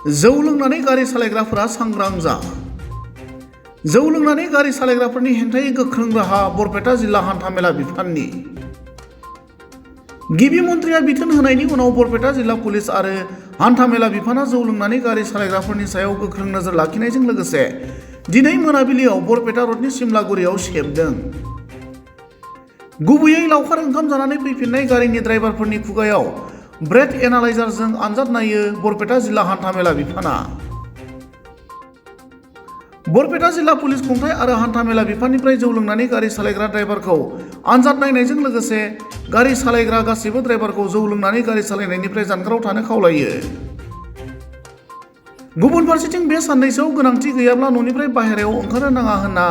जौ लोंनानै गारि सालायग्राफोरा सांग्रां जा। जौ लोंनानै गारि सालायग्राफोरनि हेंथायै गोख्रों राहा बरपेटा जिल्ला हान्थामेला बिफाननि। गिबि मन्थ्रिया बिथोन होनायनि उनाव बरपेटा जिल्ला पुलिस आरो हान्थामेला बिफाना जौ लोंनानै गारि सालायग्राफोरनि सायाव गोख्रों नोजोर लाखिनायजों लोगोसे दिनै मोनाबिलियाव बरपेटा रडनि सिमलागुरियाव सेबदों। गुबैयै लावखार ओंखाम जानानै फैफिननाय गारिनि ड्राइभारफोरनि खुगायाव ब्रेथ एनालाइजारजों आनजाद नायो बरपेटा जिल्ला हान्थामेला बिफाना। बरपेटा जिल्ला पुलिस खुंथाय आरो हान्थामेला बिफाननिफ्राय जौ लोंनानै गारि सालायग्रा ड्राइभारखौ आनजाद नायनायजों लोगोसे गारि सालायग्रा गासैबो ड्राइभारखौ जौ लोंनानै गारि सालायनायनिफ्राय जानगाराव थानो खावलायो। गुबुन फारसेथिं बे साननैसोआव गोनांथि गैयाब्ला न'निफ्राय बाहेरायाव ओंखारनो नाङा होनना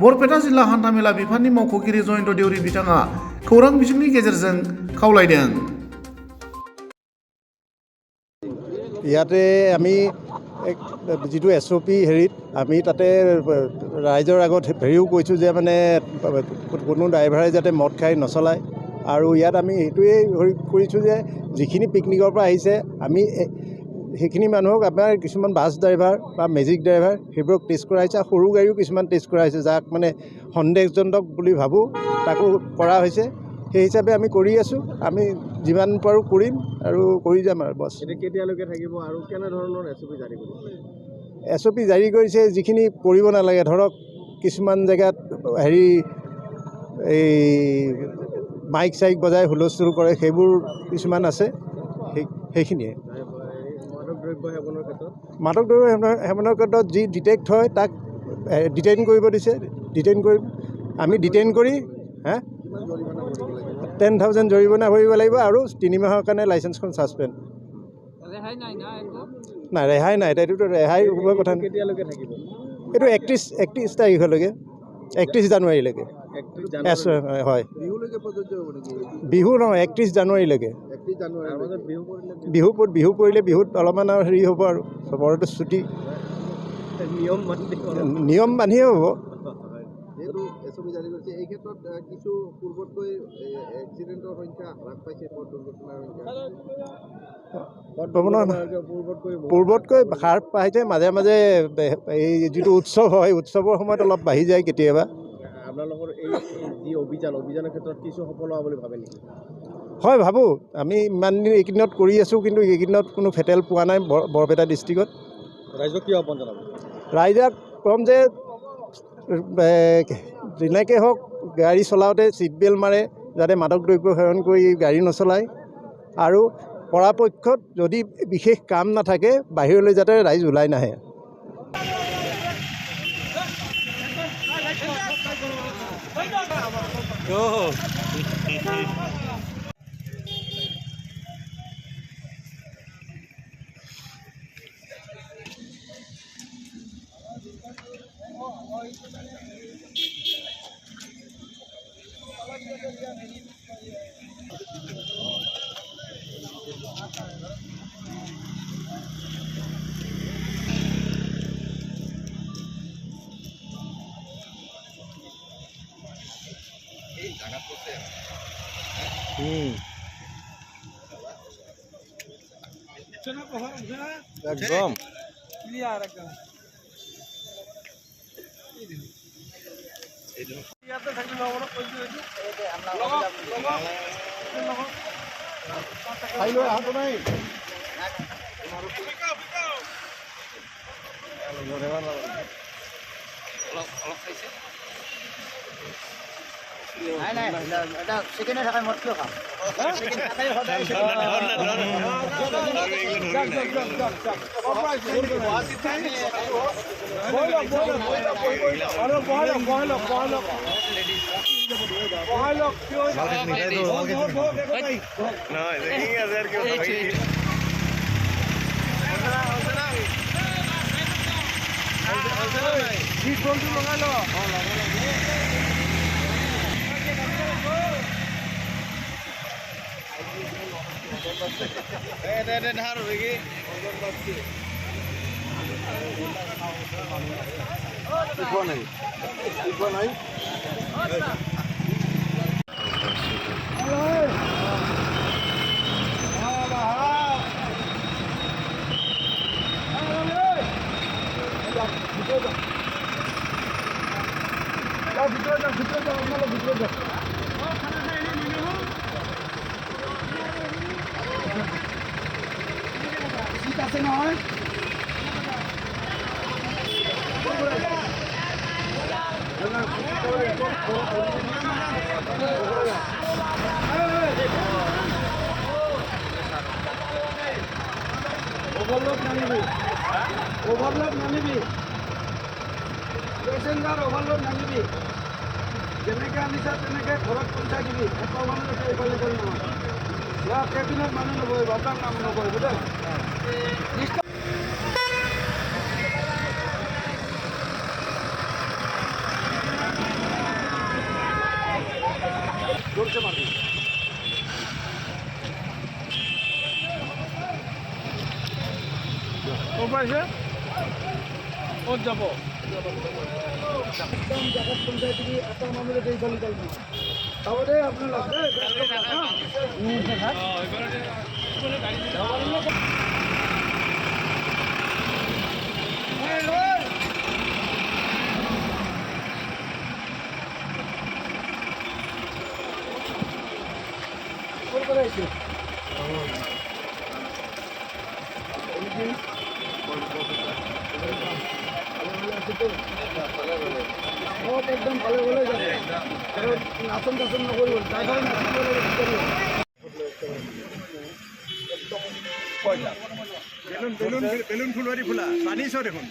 बरपेटा जिल्ला हान्थामेला बिफाननि मावख'गिरि जयन्त देउरि बिथाङा खौरां बिजोंनि गेजेरजों खावलायदों। ইয়াতে আমি যিটো SOP হেৰিত আমি তাতে ৰাইজৰ আগত হেৰিও কৈছোঁ যে মানে কোনো ড্ৰাইভাৰে যাতে মদ খাই নচলায় আৰু ইয়াত আমি এইটোৱেই কৰিছোঁ যে যিখিনি পিকনিকৰ পৰা আহিছে আমি সেইখিনি মানুহক আপোনাৰ কিছুমান বাছ ড্ৰাইভাৰ বা মেজিক ড্ৰাইভাৰ সেইবোৰক টেষ্ট কৰাইছে আৰু সৰু গাড়ীও কিছুমান টেষ্ট কৰাইছে যাক মানে সন্দেহজনক বুলি ভাবোঁ তাকো কৰা হৈছে। সেই হিচাপে আমি কৰি আছোঁ, আমি যিমান পাৰোঁ কৰিম আৰু কৰি যাম আৰু বছ। কেতিয়ালৈকে থাকিব আৰু কেনেধৰণৰ SOP জাৰি কৰিছে? SOP জাৰি কৰিছে যিখিনি কৰিব নালাগে, ধৰক কিছুমান জেগাত হেৰি এই মাইক চাইক বজাই হুলস্থুল কৰে সেইবোৰ কিছুমান আছে, সেইখিনিয়ে। মাদক দ্ৰব্য সেৱনৰ ক্ষেত্ৰত যি ডিটেক্ট হয় তাক ডিটেইন কৰিব দিছে, ডিটেইন কৰি আমি ডিটেইন কৰি 10,000 জৰিমনা ভৰিব লাগিব আৰু 3 মাহৰ কাৰণে লাইচেন্সখন ছাছপেণ্ড। নাই ৰেহাই নাই, এইটোতো ৰেহাই হ'বৰ কথা নাই। কেতিয়ালৈকে থাকিব? এইটো 31 তাৰিখলৈকে, 31 জানুৱাৰীলৈকে। হয়, বিহু নহয় 31 জানুৱাৰীলৈকে। বিহু পৰিলে বিহুত অলপমান আৰু হেৰি হ'ব আৰু চবৰতো ছুটি নিয়ম বান্ধিয়ে হ'ব। এই ক্ষেত্ৰত কিছু পূৰ্বতকৈ এক্সিডেণ্টৰ সংখ্যা হ্ৰাস পাইছে, পূৰ্বতকৈ হ্ৰাস পাইছে। মাজে মাজে এই যিটো উৎসৱ হয় উৎসৱৰ সময়ত অলপ বাঢ়ি যায় কেতিয়াবা। আপোনালোকৰ এই যি অভিযানৰ ক্ষেত্ৰত কিছু সফল হোৱা বুলি ভাবে নেকি? হয় ভাবোঁ, আমি ইমান দিন এইকেইদিনত কৰি আছোঁ কিন্তু এইকেইদিনত কোনো ফেটেল পোৱা নাই বৰপেটা ডিষ্ট্ৰিক্টত। ৰাইজক কি আহ্বান জনাব? ৰাইজক ক'ম যে যেনেকৈ হওক গাড়ী চলাওঁতে ছিট বেল্ট মাৰে, যাতে মাদক দ্ৰব্য সেৱন কৰি গাড়ী নচলায় আৰু পৰাপক্ষত যদি বিশেষ কাম নাথাকে বাহিৰলৈ যাতে ৰাইজ ওলাই নাহে। একদম সেকেন্ডে থাকায় মত কিয় খাম? ওভাৰলোড নানিবি পেচেঞ্জাৰ ওভাৰলোড নানিবি যেনেকৈ আনিছা তেনেকৈ ঘৰত পঞ্চাই দিবি এটা মানুহ এইফালে কৰি নহয় কেবিনত মানুহ নবহিব আপোনাক নাম নকৰিব দেই জোৰছে মাৰি পাইছে ক'ত যাব একদম জাগাত পঞ্চায়ত দিবি এটা মানুহে এইফালে যাব চাব দেই আপোনালোক ক'ৰ পৰা আহিছে একদম ভালো ভালো যাবে নাচন টাচন নকৰিব ড্ৰাইভাৰ নাচন বেলুন ফুলবাৰী ফুলা পানী চ দেখোন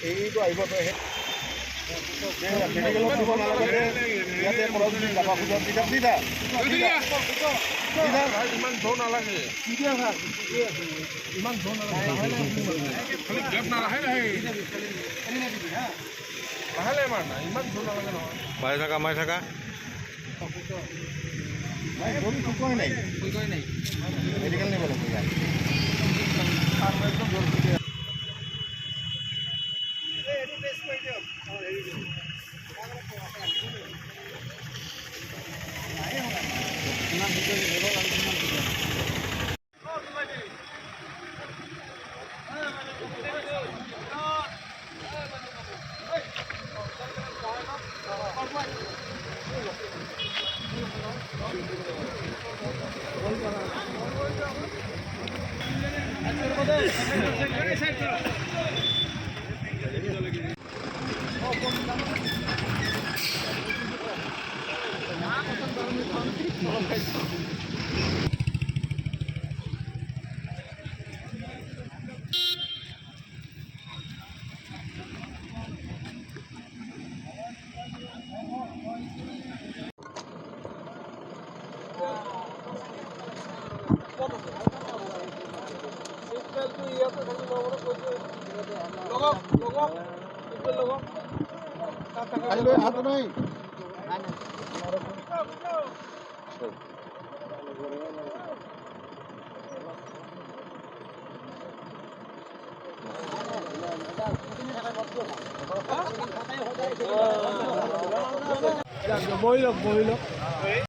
এইটো আহিব তই মেডিকেলত দিব নালাগে ইয়াতে যদি যাব খোজা তেতিয়া চিধা ইমান জোৰ নালাগে ইমান জোৰ নালাগে লাহে ইমান জোৰ নালাগে নহয় মাৰি থাকা শুকুৱাই নাই মেডিকেল নিব লাগিব ইয়াত বহি লওক